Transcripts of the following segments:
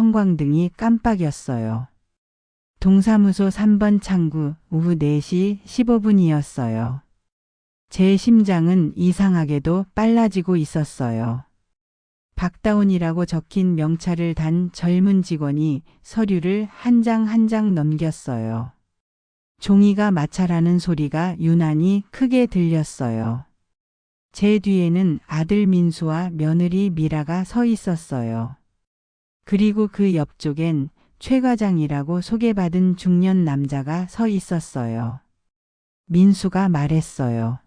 형광등이 깜빡였어요. 동사무소 3번 창구 오후 4시 15분이었어요. 제 심장은 이상하게도 빨라지고 있었어요. 박다운이라고 적힌 명찰을 단 젊은 직원이 서류를 한 장 한 장 넘겼어요. 종이가 마찰하는 소리가 유난히 크게 들렸어요. 제 뒤에는 아들 민수와 며느리 미라가 서 있었어요. 그리고 그 옆쪽엔 최 과장이라고 소개받은 중년 남자가 서 있었어요. 민수가 말했어요.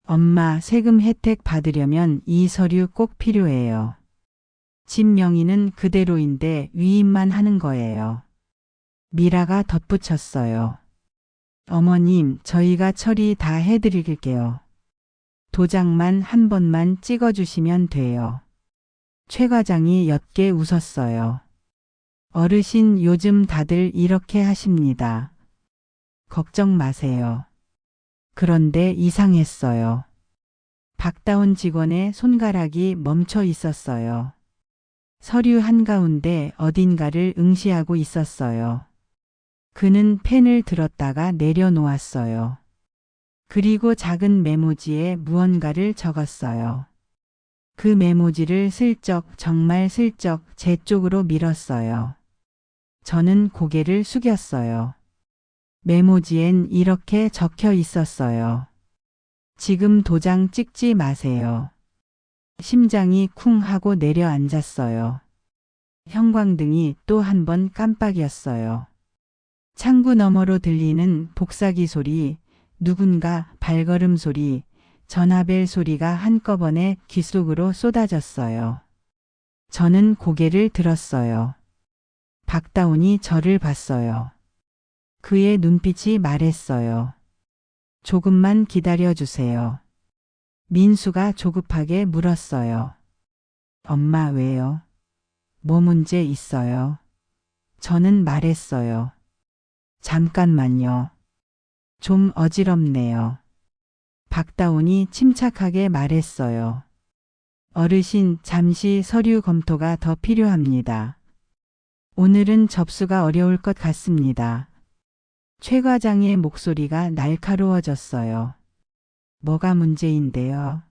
엄마, 세금 혜택 받으려면 이 서류 꼭 필요해요. 집 명의는 그대로인데 위임만 하는 거예요. 미라가 덧붙였어요. 어머님, 저희가 처리 다 해드릴게요. 도장만 한 번만 찍어주시면 돼요. 최 과장이 옅게 웃었어요. 어르신, 요즘 다들 이렇게 하십니다. 걱정 마세요. 그런데 이상했어요. 박다운 직원의 손가락이 멈춰 있었어요. 서류 한가운데 어딘가를 응시하고 있었어요. 그는 펜을 들었다가 내려놓았어요. 그리고 작은 메모지에 무언가를 적었어요. 그 메모지를 슬쩍, 정말 슬쩍 제 쪽으로 밀었어요. 저는 고개를 숙였어요. 메모지엔 이렇게 적혀 있었어요. 지금 도장 찍지 마세요. 심장이 쿵 하고 내려앉았어요. 형광등이 또 한 번 깜빡였어요. 창구 너머로 들리는 복사기 소리, 누군가 발걸음 소리, 전화벨 소리가 한꺼번에 귓속으로 쏟아졌어요. 저는 고개를 들었어요. 박다운이 저를 봤어요. 그의 눈빛이 말했어요. 조금만 기다려주세요. 민수가 조급하게 물었어요. 엄마, 왜요? 뭐 문제 있어요? 저는 말했어요. 잠깐만요. 좀 어지럽네요. 박다운이 침착하게 말했어요. 어르신, 잠시 서류 검토가 더 필요합니다. 오늘은 접수가 어려울 것 같습니다. 최 과장의 목소리가 날카로워졌어요. 뭐가 문제인데요?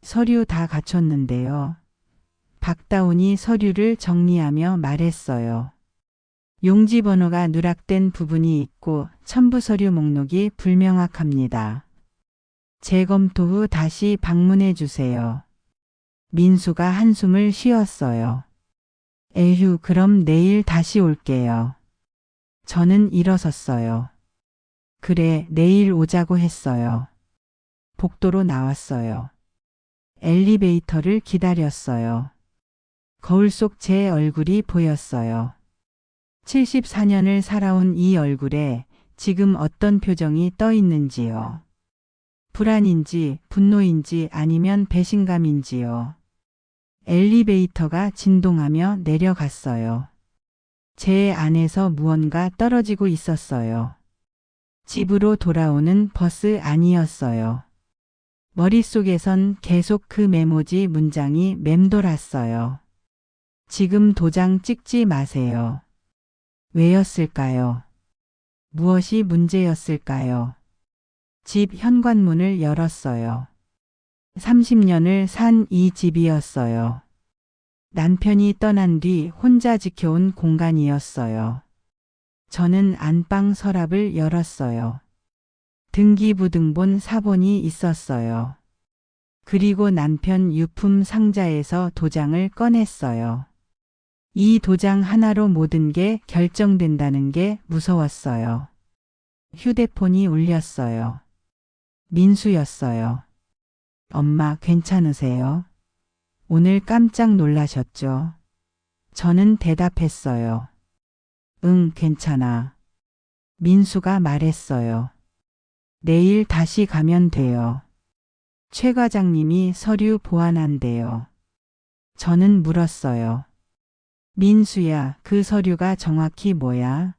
서류 다 갖췄는데요. 박다운이 서류를 정리하며 말했어요. 용지 번호가 누락된 부분이 있고 첨부 서류 목록이 불명확합니다. 재검토 후 다시 방문해 주세요. 민수가 한숨을 쉬었어요. 에휴, 그럼 내일 다시 올게요. 저는 일어섰어요. 그래, 내일 오자고 했어요. 복도로 나왔어요. 엘리베이터를 기다렸어요. 거울 속 제 얼굴이 보였어요. 74년을 살아온 이 얼굴에 지금 어떤 표정이 떠 있는지요. 불안인지 분노인지 아니면 배신감인지요. 엘리베이터가 진동하며 내려갔어요. 제 안에서 무언가 떨어지고 있었어요. 집으로 돌아오는 버스 아니었어요. 머릿속에선 계속 그 메모지 문장이 맴돌았어요. 지금 도장 찍지 마세요. 왜였을까요? 무엇이 문제였을까요? 집 현관문을 열었어요. 30년을 산 이 집이었어요. 남편이 떠난 뒤 혼자 지켜온 공간이었어요. 저는 안방 서랍을 열었어요. 등기부등본 사본이 있었어요. 그리고 남편 유품 상자에서 도장을 꺼냈어요. 이 도장 하나로 모든 게 결정된다는 게 무서웠어요. 휴대폰이 울렸어요. 민수였어요. 엄마, 괜찮으세요? 오늘 깜짝 놀라셨죠? 저는 대답했어요. 응, 괜찮아. 민수가 말했어요. 내일 다시 가면 돼요. 최 과장님이 서류 보완한대요. 저는 물었어요. 민수야, 그 서류가 정확히 뭐야?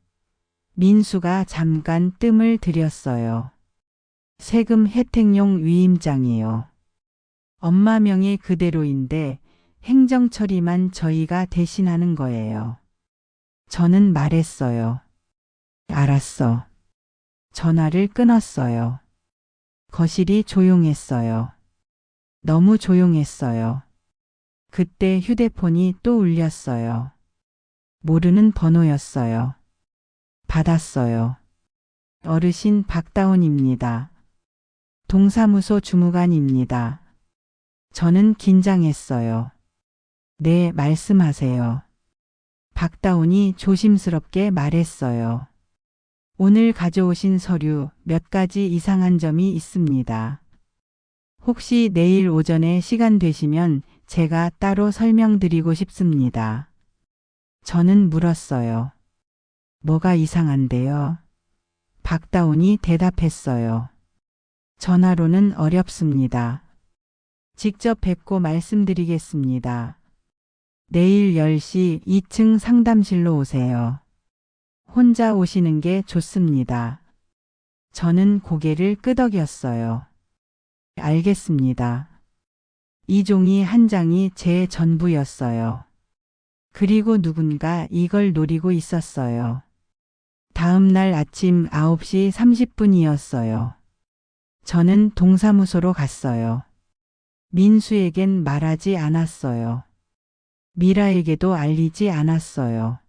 민수가 잠깐 뜸을 들였어요. 세금 혜택용 위임장이요. 엄마 명의 그대로인데 행정 처리만 저희가 대신하는 거예요. 저는 말했어요. 알았어. 전화를 끊었어요. 거실이 조용했어요. 너무 조용했어요. 그때 휴대폰이 또 울렸어요. 모르는 번호였어요. 받았어요. 어르신 박다운입니다. 동사무소 주무관입니다. 저는 긴장했어요. 네, 말씀하세요. 박다운이 조심스럽게 말했어요. 오늘 가져오신 서류 몇 가지 이상한 점이 있습니다. 혹시 내일 오전에 시간 되시면 제가 따로 설명드리고 싶습니다. 저는 물었어요. 뭐가 이상한데요? 박다운이 대답했어요. 전화로는 어렵습니다. 직접 뵙고 말씀드리겠습니다. 내일 10시 2층 상담실로 오세요. 혼자 오시는 게 좋습니다. 저는 고개를 끄덕였어요. 알겠습니다. 이 종이 한 장이 제 전부였어요. 그리고 누군가 이걸 노리고 있었어요. 다음 날 아침 9시 30분이었어요. 저는 동사무소로 갔어요. 민수에겐 말하지 않았어요. 미라에게도 알리지 않았어요.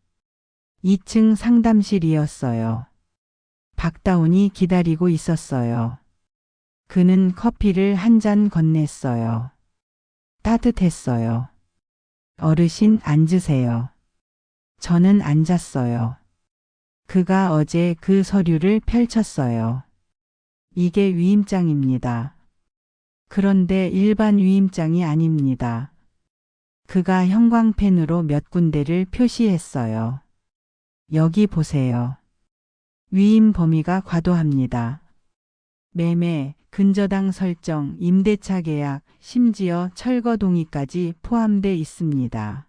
2층 상담실이었어요. 박다운이 기다리고 있었어요. 그는 커피를 한 잔 건넸어요. 따뜻했어요. 어르신 앉으세요. 저는 앉았어요. 그가 어제 그 서류를 펼쳤어요. 이게 위임장입니다. 그런데 일반 위임장이 아닙니다. 그가 형광펜으로 몇 군데를 표시했어요. 여기 보세요. 위임 범위가 과도합니다. 매매, 근저당 설정, 임대차 계약, 심지어 철거 동의까지 포함돼 있습니다.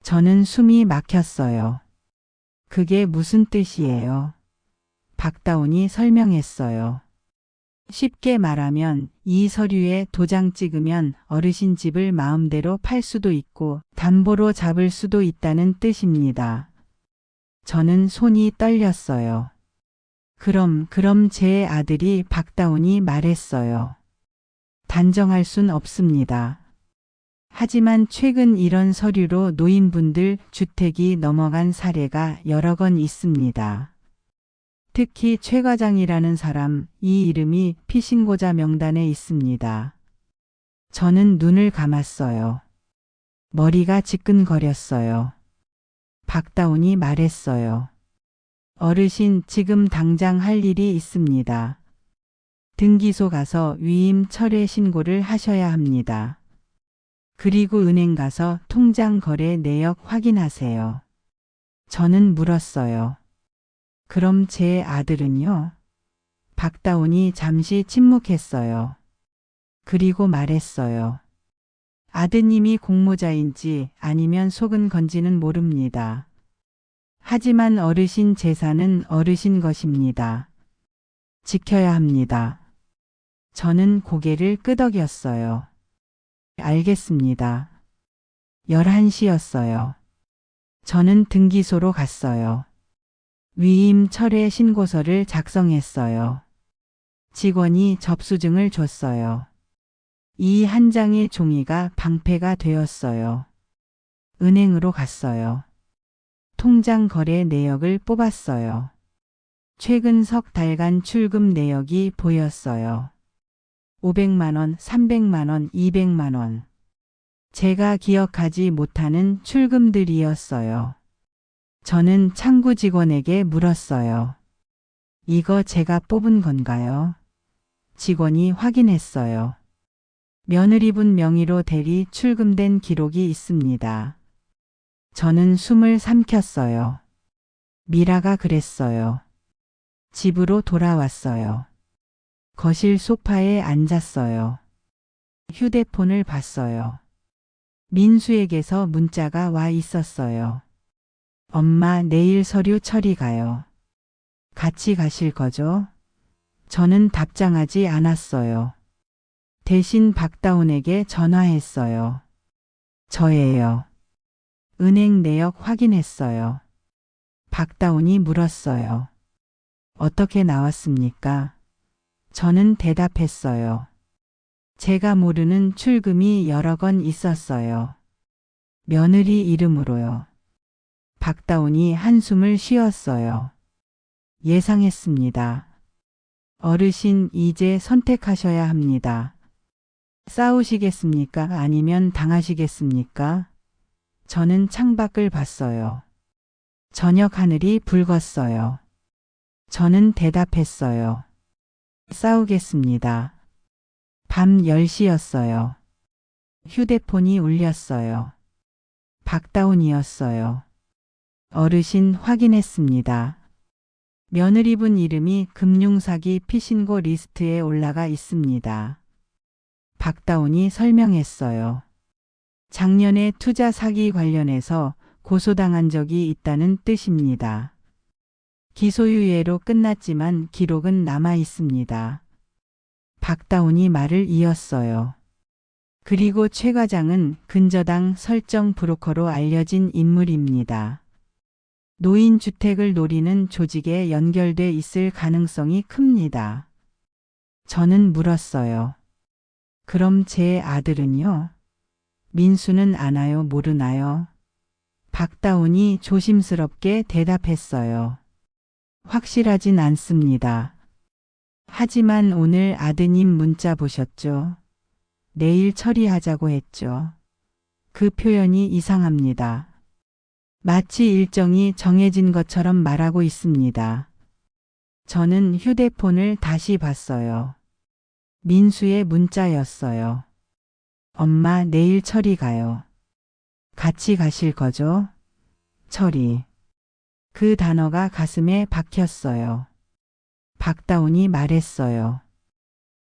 저는 숨이 막혔어요. 그게 무슨 뜻이에요? 박다운이 설명했어요. 쉽게 말하면 이 서류에 도장 찍으면 어르신 집을 마음대로 팔 수도 있고 담보로 잡을 수도 있다는 뜻입니다. 저는 손이 떨렸어요. 그럼 제 아들이 박다운이 말했어요. 단정할 순 없습니다. 하지만 최근 이런 서류로 노인분들 주택이 넘어간 사례가 여러 건 있습니다. 특히 최 과장이라는 사람, 이 이름이 피신고자 명단에 있습니다. 저는 눈을 감았어요. 머리가 지끈거렸어요. 박다운이 말했어요. 어르신, 지금 당장 할 일이 있습니다. 등기소 가서 위임 철회 신고를 하셔야 합니다. 그리고 은행 가서 통장 거래 내역 확인하세요. 저는 물었어요. 그럼 제 아들은요? 박다운이 잠시 침묵했어요. 그리고 말했어요. 아드님이 공모자인지 아니면 속은 건지는 모릅니다. 하지만 어르신 재산은 어르신 것입니다. 지켜야 합니다. 저는 고개를 끄덕였어요. 알겠습니다. 11시였어요. 저는 등기소로 갔어요. 위임 철회 신고서를 작성했어요. 직원이 접수증을 줬어요. 이 한 장의 종이가 방패가 되었어요. 은행으로 갔어요. 통장 거래 내역을 뽑았어요. 최근 석 달간 출금 내역이 보였어요. 500만 원, 300만 원, 200만 원. 제가 기억하지 못하는 출금들이었어요. 저는 창구 직원에게 물었어요. 이거 제가 뽑은 건가요? 직원이 확인했어요. 며느리분 명의로 대리 출금된 기록이 있습니다. 저는 숨을 삼켰어요. 미라가 그랬어요. 집으로 돌아왔어요. 거실 소파에 앉았어요. 휴대폰을 봤어요. 민수에게서 문자가 와 있었어요. 엄마, 내일 서류 처리 가요. 같이 가실 거죠? 저는 답장하지 않았어요. 대신 박다운에게 전화했어요. 저예요. 은행 내역 확인했어요. 박다운이 물었어요. 어떻게 나왔습니까? 저는 대답했어요. 제가 모르는 출금이 여러 건 있었어요. 며느리 이름으로요. 박다운이 한숨을 쉬었어요. 예상했습니다. 어르신 이제 선택하셔야 합니다. 싸우시겠습니까? 아니면 당하시겠습니까? 저는 창밖을 봤어요. 저녁 하늘이 붉었어요. 저는 대답했어요. 싸우겠습니다. 밤 10시였어요. 휴대폰이 울렸어요. 박다운이었어요. 어르신 확인했습니다. 며느리분 이름이 금융사기 피신고 리스트에 올라가 있습니다. 박다운이 설명했어요. 작년에 투자 사기 관련해서 고소당한 적이 있다는 뜻입니다. 기소유예로 끝났지만 기록은 남아 있습니다. 박다운이 말을 이었어요. 그리고 최 과장은 근저당 설정 브로커로 알려진 인물입니다. 노인주택을 노리는 조직에 연결돼 있을 가능성이 큽니다. 저는 물었어요. 그럼 제 아들은요? 민수는 아나요, 모르나요? 박다운이 조심스럽게 대답했어요. 확실하진 않습니다. 하지만 오늘 아드님 문자 보셨죠? 내일 처리하자고 했죠. 그 표현이 이상합니다. 마치 일정이 정해진 것처럼 말하고 있습니다. 저는 휴대폰을 다시 봤어요. 민수의 문자였어요. 엄마 내일 처리 가요. 같이 가실 거죠? 처리. 그 단어가 가슴에 박혔어요. 박다운이 말했어요.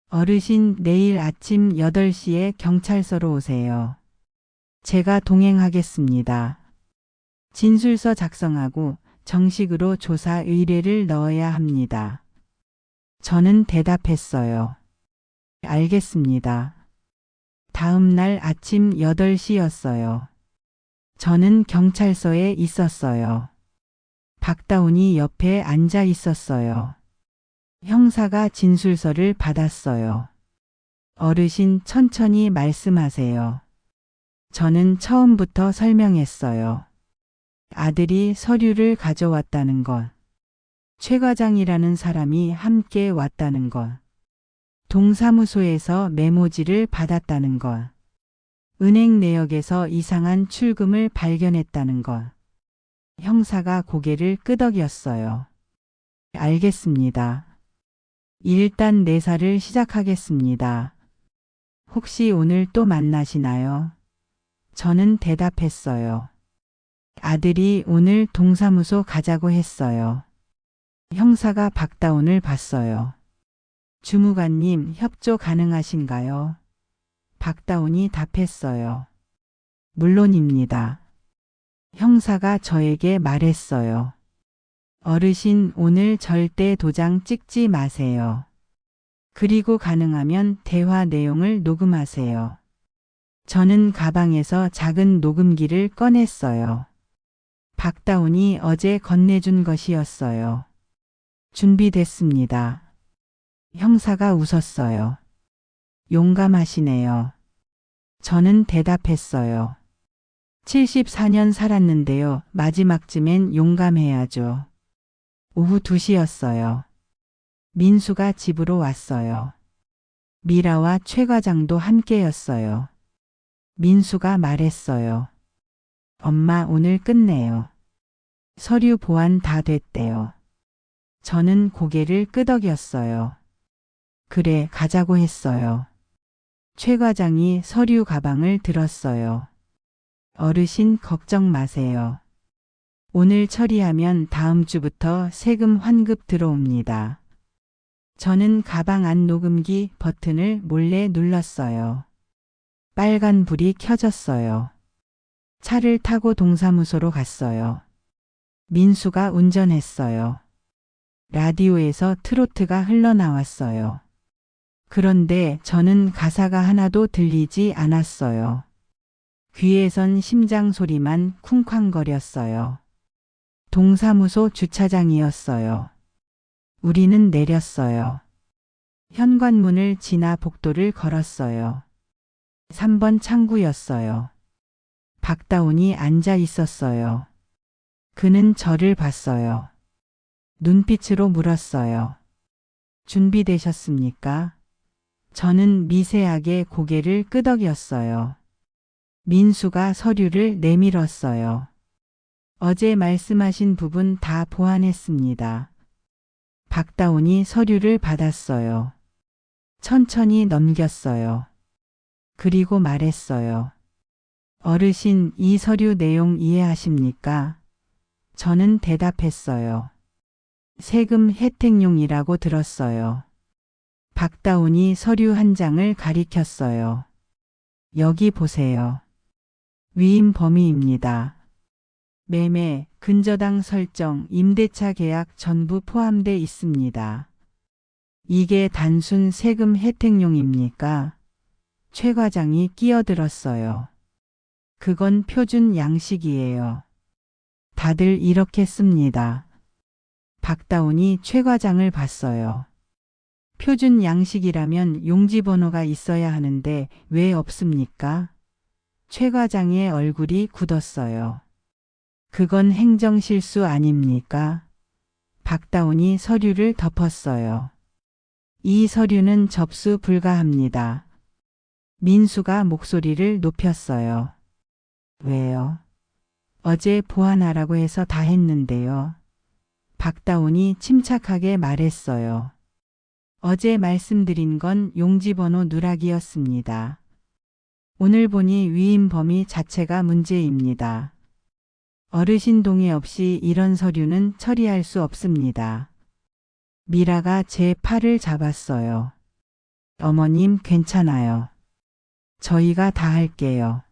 어르신 내일 아침 8시에 경찰서로 오세요. 제가 동행하겠습니다. 진술서 작성하고 정식으로 조사 의뢰를 넣어야 합니다. 저는 대답했어요. 알겠습니다. 다음 날 아침 8시였어요. 저는 경찰서에 있었어요. 박다운이 옆에 앉아 있었어요. 형사가 진술서를 받았어요. 어르신 천천히 말씀하세요. 저는 처음부터 설명했어요. 아들이 서류를 가져왔다는 것. 최 과장이라는 사람이 함께 왔다는 것. 동사무소에서 메모지를 받았다는 것. 은행 내역에서 이상한 출금을 발견했다는 것. 형사가 고개를 끄덕였어요. 알겠습니다. 일단 내사를 시작하겠습니다. 혹시 오늘 또 만나시나요? 저는 대답했어요. 아들이 오늘 동사무소 가자고 했어요. 형사가 박다운을 봤어요. 주무관님 협조 가능하신가요? 박다운이 답했어요. 물론입니다. 형사가 저에게 말했어요. 어르신 오늘 절대 도장 찍지 마세요. 그리고 가능하면 대화 내용을 녹음하세요. 저는 가방에서 작은 녹음기를 꺼냈어요. 박다운이 어제 건네준 것이었어요. 준비됐습니다. 형사가 웃었어요. 용감하시네요. 저는 대답했어요. 74년 살았는데요. 마지막쯤엔 용감해야죠. 오후 2시였어요. 민수가 집으로 왔어요. 미라와 최 과장도 함께였어요. 민수가 말했어요. 엄마 오늘 끝내요. 서류 보완 다 됐대요. 저는 고개를 끄덕였어요. 그래 가자고 했어요. 최 과장이 서류 가방을 들었어요. 어르신 걱정 마세요. 오늘 처리하면 다음 주부터 세금 환급 들어옵니다. 저는 가방 안 녹음기 버튼을 몰래 눌렀어요. 빨간 불이 켜졌어요. 차를 타고 동사무소로 갔어요. 민수가 운전했어요. 라디오에서 트로트가 흘러나왔어요. 그런데 저는 가사가 하나도 들리지 않았어요. 귀에선 심장 소리만 쿵쾅거렸어요. 동사무소 주차장이었어요. 우리는 내렸어요. 현관문을 지나 복도를 걸었어요. 3번 창구였어요. 박다운이 앉아 있었어요. 그는 저를 봤어요. 눈빛으로 물었어요. 준비되셨습니까? 저는 미세하게 고개를 끄덕였어요. 민수가 서류를 내밀었어요. 어제 말씀하신 부분 다 보완했습니다. 박다운이 서류를 받았어요. 천천히 넘겼어요. 그리고 말했어요. 어르신, 이 서류 내용 이해하십니까? 저는 대답했어요. 세금 혜택용이라고 들었어요. 박다운이 서류 한 장을 가리켰어요. 여기 보세요. 위임 범위입니다. 매매, 근저당 설정, 임대차 계약 전부 포함돼 있습니다. 이게 단순 세금 혜택용입니까? 최 과장이 끼어들었어요. 그건 표준 양식이에요. 다들 이렇게 씁니다. 박다운이 최 과장을 봤어요. 표준 양식이라면 용지 번호가 있어야 하는데 왜 없습니까? 최 과장의 얼굴이 굳었어요. 그건 행정실수 아닙니까? 박다운이 서류를 덮었어요. 이 서류는 접수 불가합니다. 민수가 목소리를 높였어요. 왜요? 어제 보완하라고 해서 다 했는데요. 박다운이 침착하게 말했어요. 어제 말씀드린 건 용지번호 누락이었습니다. 오늘 보니 위임 범위 자체가 문제입니다. 어르신 동의 없이 이런 서류는 처리할 수 없습니다. 미라가 제 팔을 잡았어요. 어머님 괜찮아요. 저희가 다 할게요.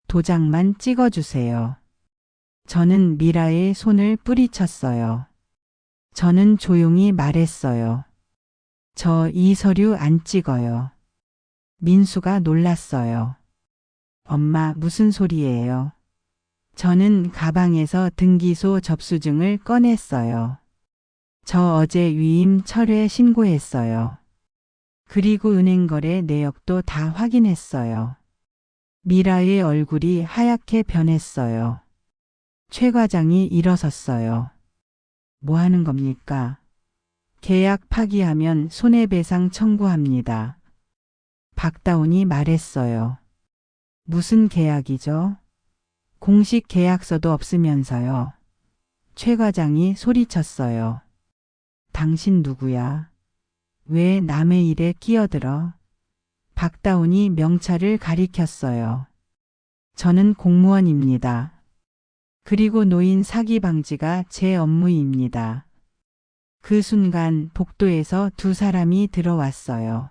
도장만 찍어주세요. 저는 미라의 손을 뿌리쳤어요. 저는 조용히 말했어요. 저 이 서류 안 찍어요. 민수가 놀랐어요. 엄마, 무슨 소리예요? 저는 가방에서 등기소 접수증을 꺼냈어요. 저 어제 위임 철회 신고했어요. 그리고 은행 거래 내역도 다 확인했어요. 미라의 얼굴이 하얗게 변했어요. 최 과장이 일어섰어요. 뭐 하는 겁니까? 계약 파기하면 손해배상 청구합니다. 박다운이 말했어요. 무슨 계약이죠? 공식 계약서도 없으면서요. 최 과장이 소리쳤어요. 당신 누구야? 왜 남의 일에 끼어들어? 박다운이 명찰을 가리켰어요. 저는 공무원입니다. 그리고 노인 사기 방지가 제 업무입니다. 그 순간 복도에서 두 사람이 들어왔어요.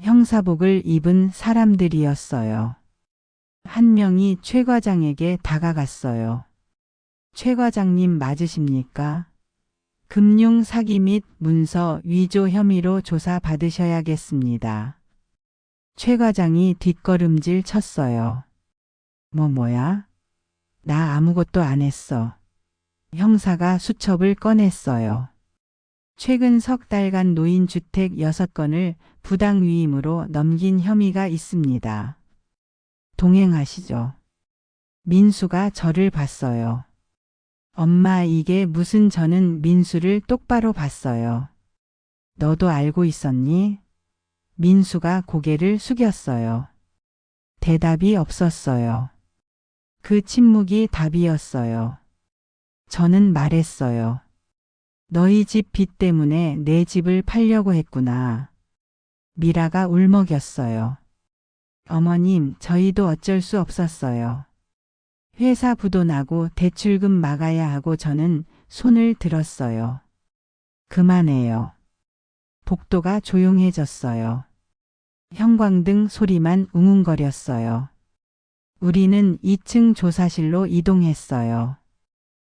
형사복을 입은 사람들이었어요. 한 명이 최 과장에게 다가갔어요. 최 과장님 맞으십니까? 금융 사기 및 문서 위조 혐의로 조사 받으셔야겠습니다. 최 과장이 뒷걸음질 쳤어요. 뭐야? 나 아무것도 안 했어. 형사가 수첩을 꺼냈어요. 최근 석 달간 노인주택 6건을 부당위임으로 넘긴 혐의가 있습니다. 동행하시죠. 민수가 저를 봤어요. 엄마, 이게 무슨? 저는 민수를 똑바로 봤어요. 너도 알고 있었니? 민수가 고개를 숙였어요. 대답이 없었어요. 그 침묵이 답이었어요. 저는 말했어요. 너희 집 빚 때문에 내 집을 팔려고 했구나. 미라가 울먹였어요. 어머님, 저희도 어쩔 수 없었어요. 회사 부도 나고 대출금 막아야 하고. 저는 손을 들었어요. 그만해요. 복도가 조용해졌어요. 형광등 소리만 웅웅거렸어요. 우리는 2층 조사실로 이동했어요.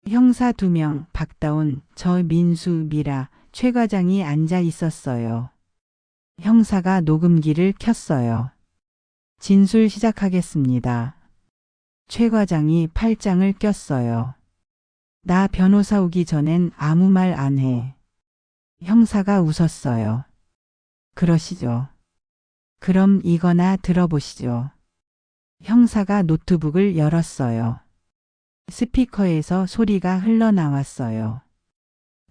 형사 2명, 박다운, 저 민수, 미라, 최 과장이 앉아 있었어요. 형사가 녹음기를 켰어요. 진술 시작하겠습니다. 최 과장이 팔짱을 꼈어요. 나 변호사 오기 전엔 아무 말 안 해. 형사가 웃었어요. 그러시죠. 그럼 이거나 들어보시죠. 형사가 노트북을 열었어요. 스피커에서 소리가 흘러나왔어요.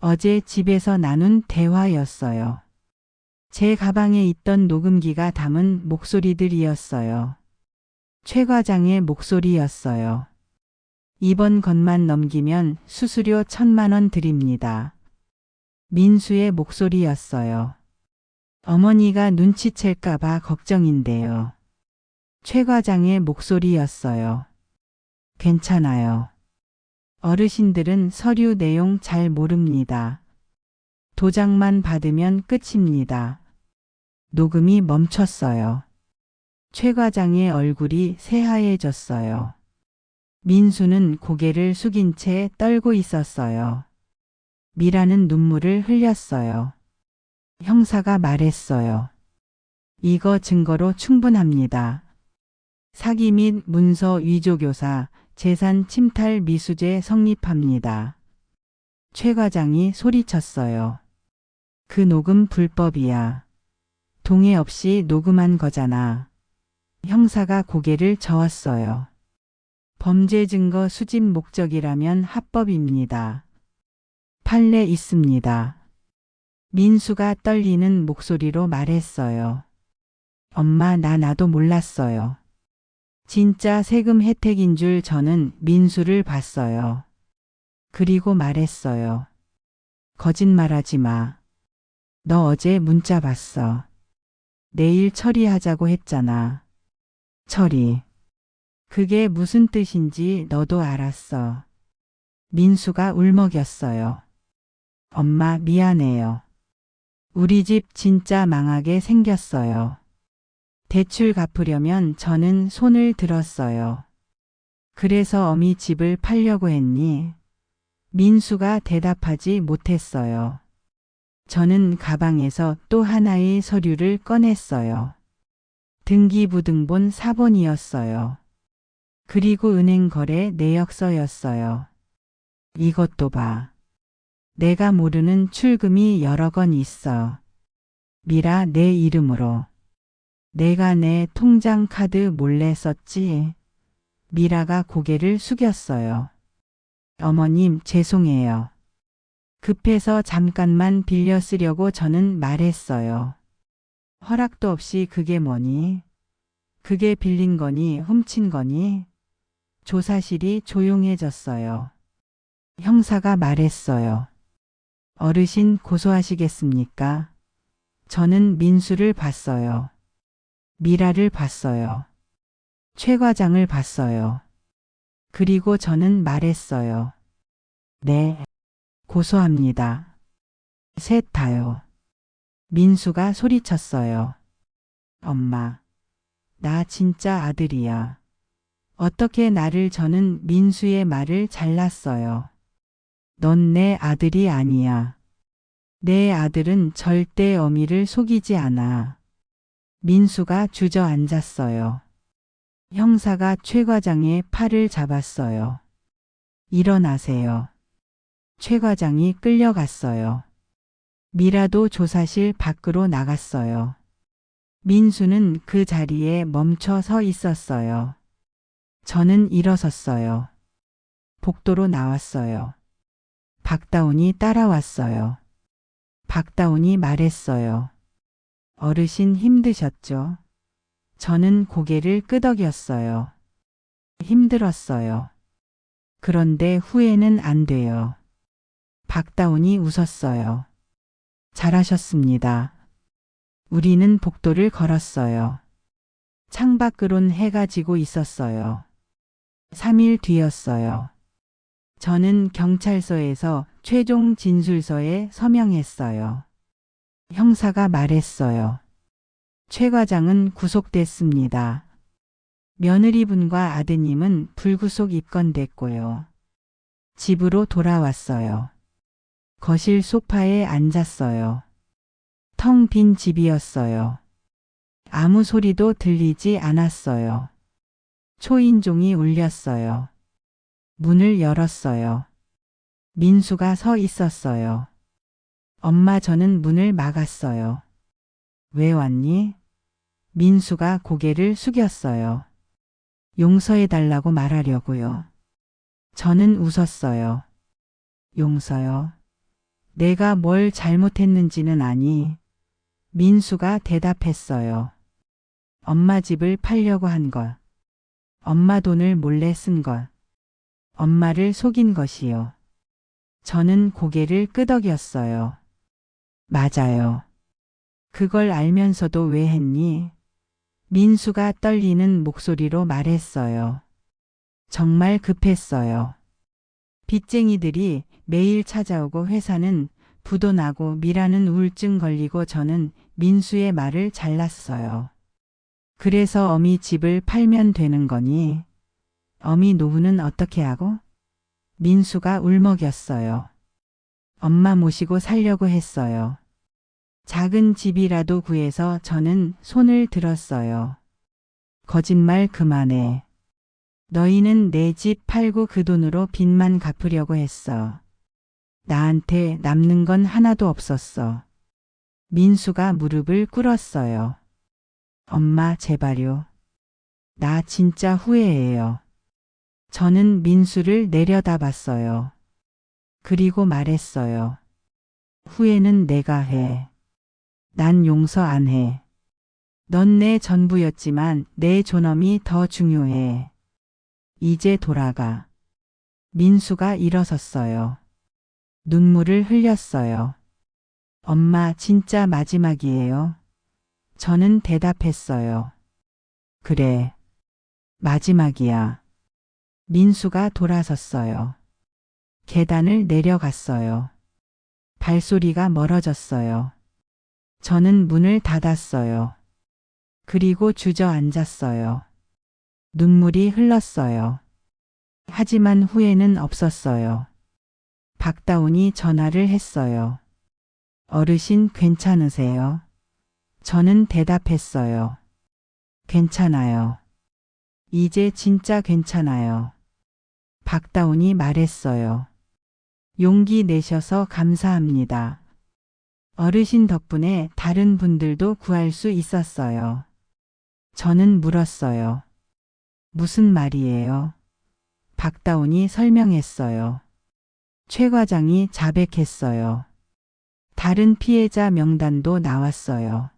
어제 집에서 나눈 대화였어요. 제 가방에 있던 녹음기가 담은 목소리들이었어요. 최 과장의 목소리였어요. 이번 건만 넘기면 수수료 1,000만 원 드립니다. 민수의 목소리였어요. 어머니가 눈치챌까봐 걱정인데요. 최 과장의 목소리였어요. 괜찮아요. 어르신들은 서류 내용 잘 모릅니다. 도장만 받으면 끝입니다. 녹음이 멈췄어요. 최 과장의 얼굴이 새하얘졌어요. 민수는 고개를 숙인 채 떨고 있었어요. 미라는 눈물을 흘렸어요. 형사가 말했어요. 이거 증거로 충분합니다. 사기 및 문서 위조 교사, 재산 침탈 미수죄 성립합니다. 최 과장이 소리쳤어요. 그 녹음 불법이야. 동의 없이 녹음한 거잖아. 형사가 고개를 저었어요. 범죄 증거 수집 목적이라면 합법입니다. 판례 있습니다. 민수가 떨리는 목소리로 말했어요. 엄마 나도 몰랐어요. 진짜 세금 혜택인 줄 저는 민수를 봤어요. 그리고 말했어요. 거짓말하지 마. 너 어제 문자 봤어. 내일 처리하자고 했잖아. 처리. 그게 무슨 뜻인지 너도 알았어. 민수가 울먹였어요. 엄마 미안해요. 우리 집 진짜 망하게 생겼어요. 대출 갚으려면 저는 손을 들었어요. 그래서 어미 집을 팔려고 했니? 민수가 대답하지 못했어요. 저는 가방에서 또 하나의 서류를 꺼냈어요. 등기부등본 사본이었어요. 그리고 은행 거래 내역서였어요. 이것도 봐. 내가 모르는 출금이 여러 건 있어. 미라 내 이름으로. 내가 내 통장 카드 몰래 썼지. 미라가 고개를 숙였어요. 어머님 죄송해요. 급해서 잠깐만 빌려 쓰려고 저는 말했어요. 허락도 없이 그게 뭐니? 그게 빌린 거니 훔친 거니? 조사실이 조용해졌어요. 형사가 말했어요. 어르신 고소하시겠습니까? 저는 민수를 봤어요. 미라를 봤어요. 최 과장을 봤어요. 그리고 저는 말했어요. 네, 고소합니다. 셋 다요. 민수가 소리쳤어요. 엄마, 나 진짜 아들이야. 어떻게 나를 저는 민수의 말을 잘랐어요. 넌 내 아들이 아니야. 내 아들은 절대 어미를 속이지 않아. 민수가 주저앉았어요. 형사가 최 과장의 팔을 잡았어요. 일어나세요. 최 과장이 끌려갔어요. 미라도 조사실 밖으로 나갔어요. 민수는 그 자리에 멈춰 서 있었어요. 저는 일어섰어요. 복도로 나왔어요. 박다운이 따라왔어요. 박다운이 말했어요. 어르신 힘드셨죠? 저는 고개를 끄덕였어요. 힘들었어요. 그런데 후회는 안 돼요. 박다운이 웃었어요. 잘하셨습니다. 우리는 복도를 걸었어요. 창밖으론 해가 지고 있었어요. 3일 뒤였어요. 저는 경찰서에서 최종 진술서에 서명했어요. 형사가 말했어요. 최 과장은 구속됐습니다. 며느리분과 아드님은 불구속 입건됐고요. 집으로 돌아왔어요. 거실 소파에 앉았어요. 텅 빈 집이었어요. 아무 소리도 들리지 않았어요. 초인종이 울렸어요. 문을 열었어요. 민수가 서 있었어요. 엄마, 저는 문을 막았어요. 왜 왔니? 민수가 고개를 숙였어요. 용서해달라고 말하려고요. 저는 웃었어요. 용서요? 내가 뭘 잘못했는지는 아니. 민수가 대답했어요. 엄마 집을 팔려고 한 것. 엄마 돈을 몰래 쓴 것. 엄마를 속인 것이요. 저는 고개를 끄덕였어요. 맞아요. 그걸 알면서도 왜 했니? 민수가 떨리는 목소리로 말했어요. 정말 급했어요. 빚쟁이들이 매일 찾아오고 회사는 부도 나고 미라는 우울증 걸리고 저는 민수의 말을 잘랐어요. 그래서 어미 집을 팔면 되는 거니? 어미 노후는 어떻게 하고? 민수가 울먹였어요. 엄마 모시고 살려고 했어요. 작은 집이라도 구해서 저는 손을 들었어요. 거짓말 그만해. 너희는 내 집 팔고 그 돈으로 빚만 갚으려고 했어. 나한테 남는 건 하나도 없었어. 민수가 무릎을 꿇었어요. 엄마, 제발요. 나 진짜 후회해요. 저는 민수를 내려다봤어요. 그리고 말했어요. 후회는 내가 해. 난 용서 안 해. 넌 내 전부였지만 내 존엄이 더 중요해. 이제 돌아가. 민수가 일어섰어요. 눈물을 흘렸어요. 엄마, 진짜 마지막이에요. 저는 대답했어요. 그래. 마지막이야. 민수가 돌아섰어요. 계단을 내려갔어요. 발소리가 멀어졌어요. 저는 문을 닫았어요. 그리고 주저앉았어요. 눈물이 흘렀어요. 하지만 후회는 없었어요. 박다운이 전화를 했어요. 어르신 괜찮으세요? 저는 대답했어요. 괜찮아요. 이제 진짜 괜찮아요. 박다운이 말했어요. 용기 내셔서 감사합니다. 어르신 덕분에 다른 분들도 구할 수 있었어요. 저는 물었어요. 무슨 말이에요? 박다운이 설명했어요. 최 과장이 자백했어요. 다른 피해자 명단도 나왔어요.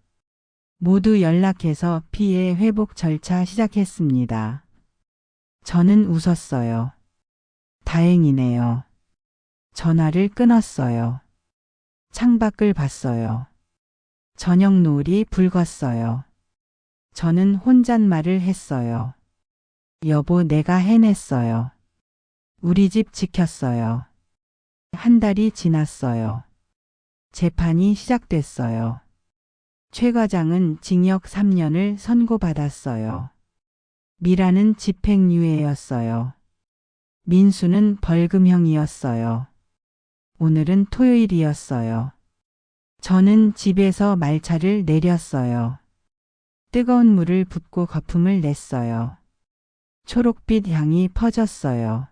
모두 연락해서 피해 회복 절차 시작했습니다. 저는 웃었어요. 다행이네요. 전화를 끊었어요. 창밖을 봤어요. 저녁 노을이 붉었어요. 저는 혼잣말을 했어요. 여보, 내가 해냈어요. 우리 집 지켰어요. 한 달이 지났어요. 재판이 시작됐어요. 최 과장은 징역 3년을 선고받았어요. 미라는 집행유예였어요. 민수는 벌금형이었어요. 오늘은 토요일이었어요. 저는 집에서 말차를 내렸어요. 뜨거운 물을 붓고 거품을 냈어요. 초록빛 향이 퍼졌어요.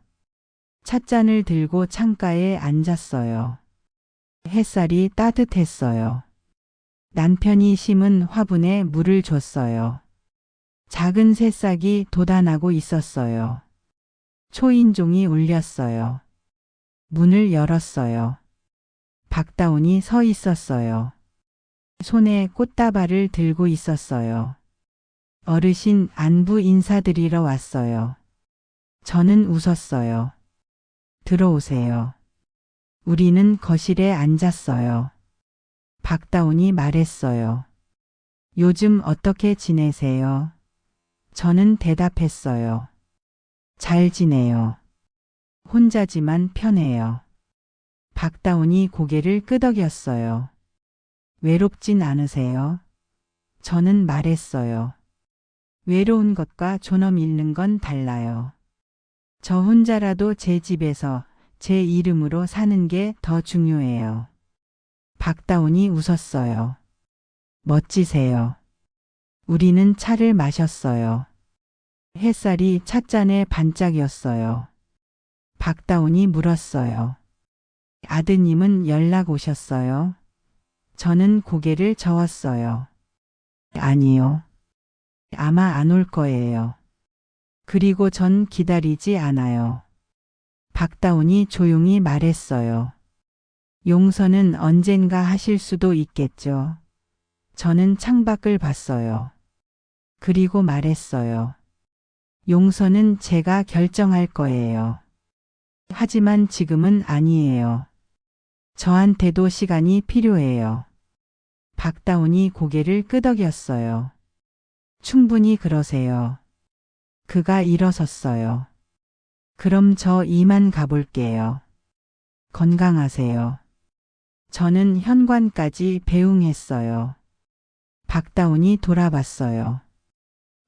찻잔을 들고 창가에 앉았어요. 햇살이 따뜻했어요. 남편이 심은 화분에 물을 줬어요. 작은 새싹이 돋아나고 있었어요. 초인종이 울렸어요. 문을 열었어요. 박다운이 서 있었어요. 손에 꽃다발을 들고 있었어요. 어르신, 안부 인사드리러 왔어요. 저는 웃었어요. 들어오세요. 우리는 거실에 앉았어요. 박다운이 말했어요. 요즘 어떻게 지내세요? 저는 대답했어요. 잘 지내요. 혼자지만 편해요. 박다운이 고개를 끄덕였어요. 외롭진 않으세요? 저는 말했어요. 외로운 것과 존엄 잃는 건 달라요. 저 혼자라도 제 집에서 제 이름으로 사는 게 더 중요해요. 박다운이 웃었어요. 멋지세요. 우리는 차를 마셨어요. 햇살이 찻잔에 반짝였어요. 박다운이 물었어요. 아드님은 연락 오셨어요? 저는 고개를 저었어요. 아니요. 아마 안 올 거예요. 그리고 전 기다리지 않아요. 박다운이 조용히 말했어요. 용서는 언젠가 하실 수도 있겠죠. 저는 창밖을 봤어요. 그리고 말했어요. 용서는 제가 결정할 거예요. 하지만 지금은 아니에요. 저한테도 시간이 필요해요. 박다운이 고개를 끄덕였어요. 충분히 그러세요. 그가 일어섰어요. 그럼 저 이만 가볼게요. 건강하세요. 저는 현관까지 배웅했어요. 박다운이 돌아봤어요.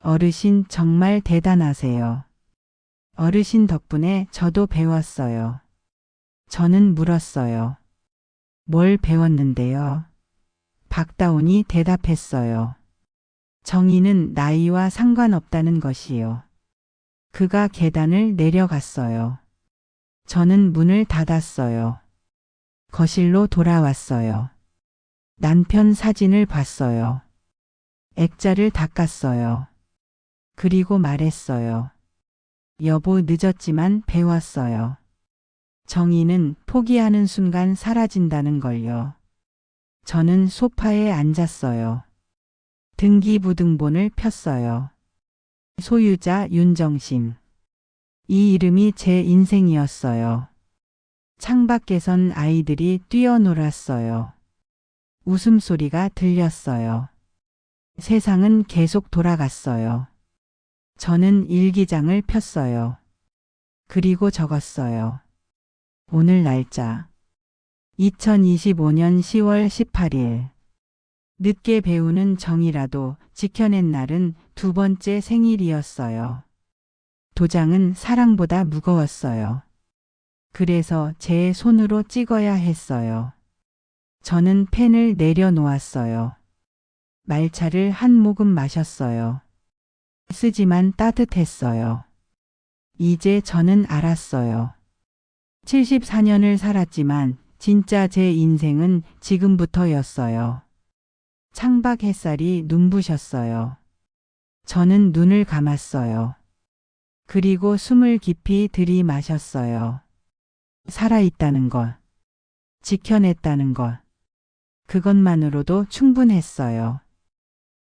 어르신 정말 대단하세요. 어르신 덕분에 저도 배웠어요. 저는 물었어요. 뭘 배웠는데요? 박다운이 대답했어요. 정의는 나이와 상관없다는 것이요. 그가 계단을 내려갔어요. 저는 문을 닫았어요. 거실로 돌아왔어요. 남편 사진을 봤어요. 액자를 닦았어요. 그리고 말했어요. 여보, 늦었지만 배웠어요. 정의는 포기하는 순간 사라진다는 걸요. 저는 소파에 앉았어요. 등기부등본을 폈어요. 소유자 윤정심. 이 이름이 제 인생이었어요. 창밖에선 아이들이 뛰어놀았어요. 웃음소리가 들렸어요. 세상은 계속 돌아갔어요. 저는 일기장을 폈어요. 그리고 적었어요. 오늘 날짜. 2025년 10월 18일. 늦게 배우는 정이라도 지켜낸 날은 두 번째 생일이었어요. 도장은 사랑보다 무거웠어요. 그래서 제 손으로 찍어야 했어요. 저는 펜을 내려놓았어요. 말차를 한 모금 마셨어요. 쓰지만 따뜻했어요. 이제 저는 알았어요. 74년을 살았지만 진짜 제 인생은 지금부터였어요. 창밖 햇살이 눈부셨어요. 저는 눈을 감았어요. 그리고 숨을 깊이 들이마셨어요. 살아있다는 것, 지켜냈다는 것, 그것만으로도 충분했어요.